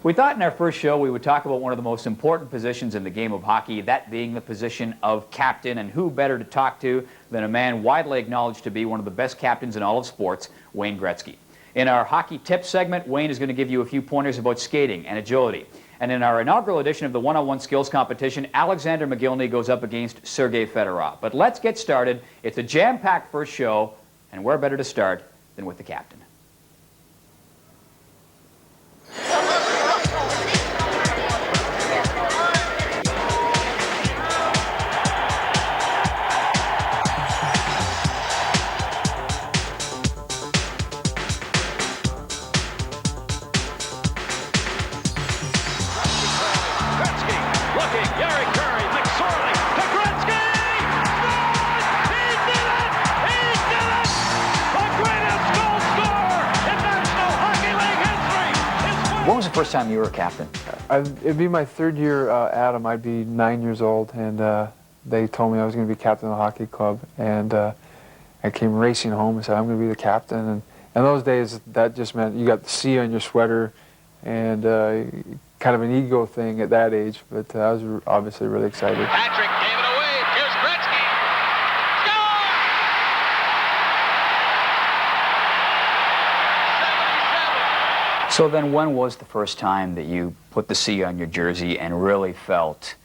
We thought in our first show we would talk about one of the most important positions in the game of hockey, that being the position of captain, and who better to talk to than a man widely acknowledged to be one of the best captains in all of sports, Wayne Gretzky. In our hockey tips segment, Wayne is going to give you a few pointers about skating and agility. And in our inaugural edition of the one-on-one skills competition, Alexander Mogilny goes up against Sergei Fedorov. But let's get started. It's a jam-packed first show, and where better to start than with the captain. When was the first time you were a captain? It'd be my third year at him. I'd be 9 years old, and they told me I was going to be captain of the hockey club. And I came racing home and said, I'm going to be the captain. And in those days, that just meant you got the C on your sweater, and kind of an ego thing at that age. But I was obviously really excited. Patrick gave it away. Here's Gretzky. Score! 77. So then when was the first time that you put the C on your jersey and really felt,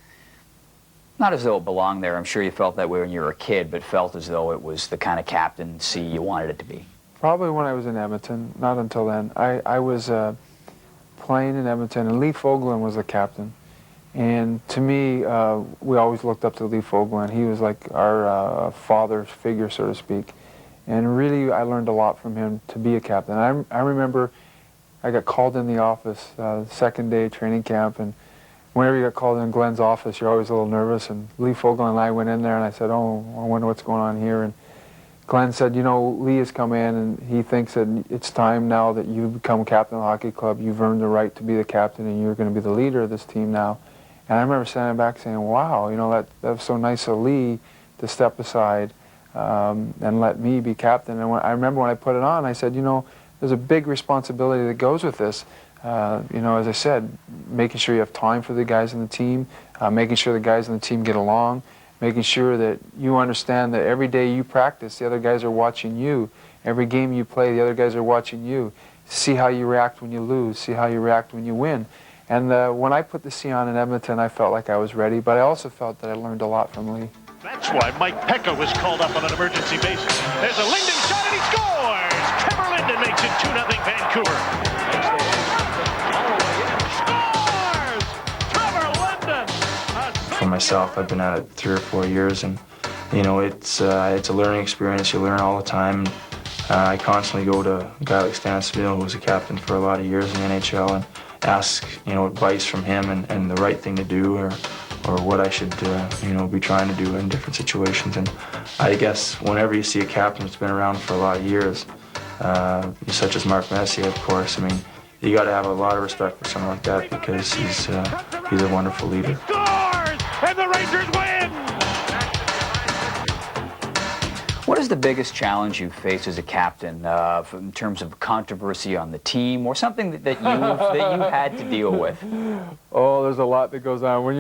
not as though it belonged there, I'm sure you felt that way when you were a kid, but felt as though it was the kind of captain C you wanted it to be? Probably when I was in Edmonton, not until then. I was playing in Edmonton, and Lee Fogelin was the captain. And to me, we always looked up to Lee Fogelin. He was like our father's figure, so to speak. And really, I learned a lot from him to be a captain. I remember I got called in the office second day training camp, and whenever you got called in Glenn's office, you're always a little nervous. And Lee Fogelin and I went in there, and I said, oh, I wonder what's going on here. And Glenn said, you know, Lee has come in, and he thinks that it's time now that you become captain of the hockey club. You've earned the right to be the captain, and you're going to be the leader of this team now. And I remember standing back saying, wow, you know, that was so nice of Lee to step aside and let me be captain. And I remember when I put it on, I said, you know, there's a big responsibility that goes with this. You know, as I said, making sure you have time for the guys in the team, making sure the guys in the team get along, making sure that you understand that every day you practice, the other guys are watching you. Every game you play, the other guys are watching you. See how you react when you lose, see how you react when you win. And when I put the C on in Edmonton, I felt like I was ready, but I also felt that I learned a lot from Lee. That's why Mike Pekka was called up on an emergency basis. There's a Linden shot, and he scores! Trevor Linden makes it 2-0 Vancouver. Scores! Trevor Linden! For myself, I've been at it 3 or 4 years, and you know, it's a learning experience. You learn all the time. I constantly go to a guy like Stan Smith, who was a captain for a lot of years in the NHL, and ask, you know, advice from him and the right thing to do, or what I should you know, be trying to do in different situations. And I guess whenever you see a captain that's been around for a lot of years, such as Mark Messier, of course, I mean, you got to have a lot of respect for someone like that, because he's a wonderful leader. Scores! And the Rangers win! What is the biggest challenge you've faced as a captain in terms of controversy on the team, or something that you had to deal with? Oh, there's a lot that goes on. When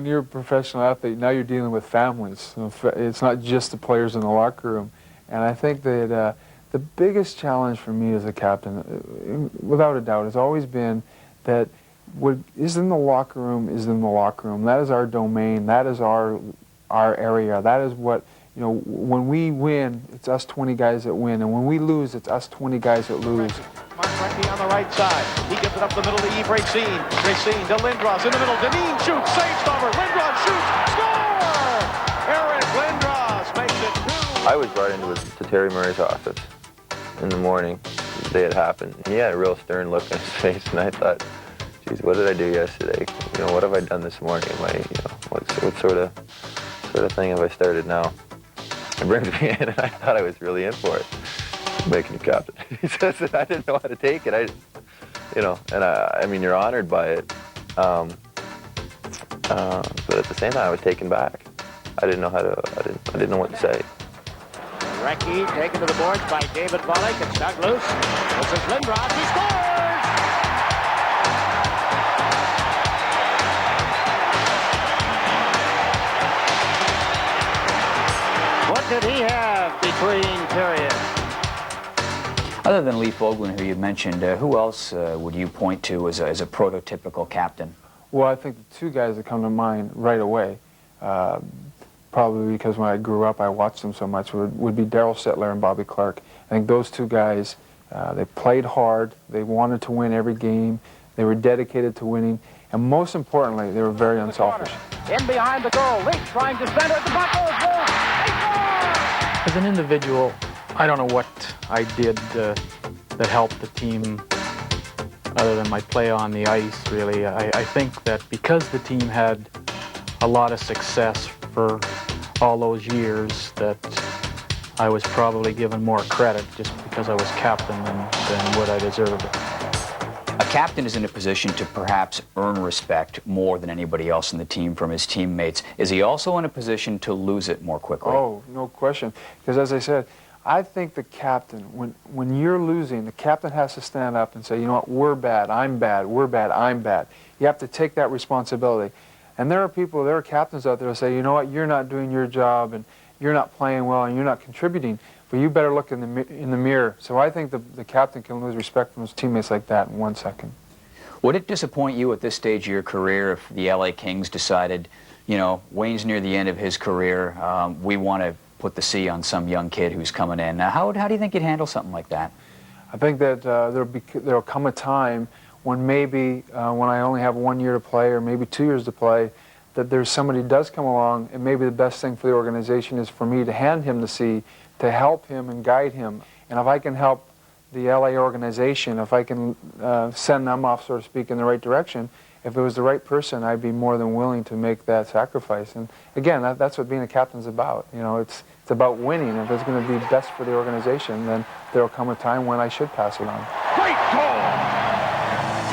you're a professional athlete, now you're dealing with families. It's not just the players in the locker room. And I think that the biggest challenge for me as a captain, without a doubt, has always been that what is in the locker room is in the locker room. That is our domain. That is our area. That is what, you know, when we win, it's us 20 guys that win, and when we lose, it's us 20 guys that lose. Mark Gretzky on the right side. He gives it up the middle to Yves Racine. Racine to Lindros in the middle. Deneen shoots, save stopper. Lindros shoots, score! Eric Lindros makes it 2. I was brought into Terry Murray's office in the morning the day it happened. He had a real stern look on his face, and I thought, geez, what did I do yesterday? You know, what have I done this morning? Am I, you know, what sort of thing have I started now? He brings me in, and I thought I was really in for it, making a captain. He says that I didn't know how to take it. You know, and I mean, you're honored by it, but at the same time, I was taken back. I didn't know how to. I didn't know what to say. Gretzky taken to the boards by David Volek. It's dug loose. This is Lindros. He scores! Other than Lee Fogelin, who you mentioned, who else would you point to as a prototypical captain? Well, I think the two guys that come to mind right away, probably because when I grew up I watched them so much, would be Darryl Sittler and Bobby Clark. I think those two guys, they played hard, they wanted to win every game, they were dedicated to winning, and most importantly, they were very unselfish. In behind the goal, Leach trying to center, the puck goes goal. As an individual, I don't know what I did that helped the team other than my play on the ice, really. I think that because the team had a lot of success for all those years, that I was probably given more credit just because I was captain than what I deserved. A captain is in a position to perhaps earn respect more than anybody else in the team from his teammates. Is he also in a position to lose it more quickly? Oh, no question. Because as I said, I think the captain, when you're losing, the captain has to stand up and say, you know what, we're bad, I'm bad, we're bad, I'm bad. You have to take that responsibility. And there are captains out there who say, you know what, you're not doing your job and you're not playing well and you're not contributing, but you better look in the mirror. So I think the captain can lose respect from his teammates like that in 1 second. Would it disappoint you at this stage of your career if the LA Kings decided, you know, Wayne's near the end of his career, we want to put the C on some young kid who's coming in? Now, how do you think you'd handle something like that? I think that there'll come a time when maybe when I only have 1 year to play or maybe 2 years to play, that there's somebody who does come along, and maybe the best thing for the organization is for me to hand him the C, to help him and guide him. And if I can help the LA organization, if I can send them off, so to speak, in the right direction, if it was the right person, I'd be more than willing to make that sacrifice. And again, that's what being a captain's about. You know, it's about winning. If it's going to be best for the organization, then there'll come a time when I should pass it on. Great goal!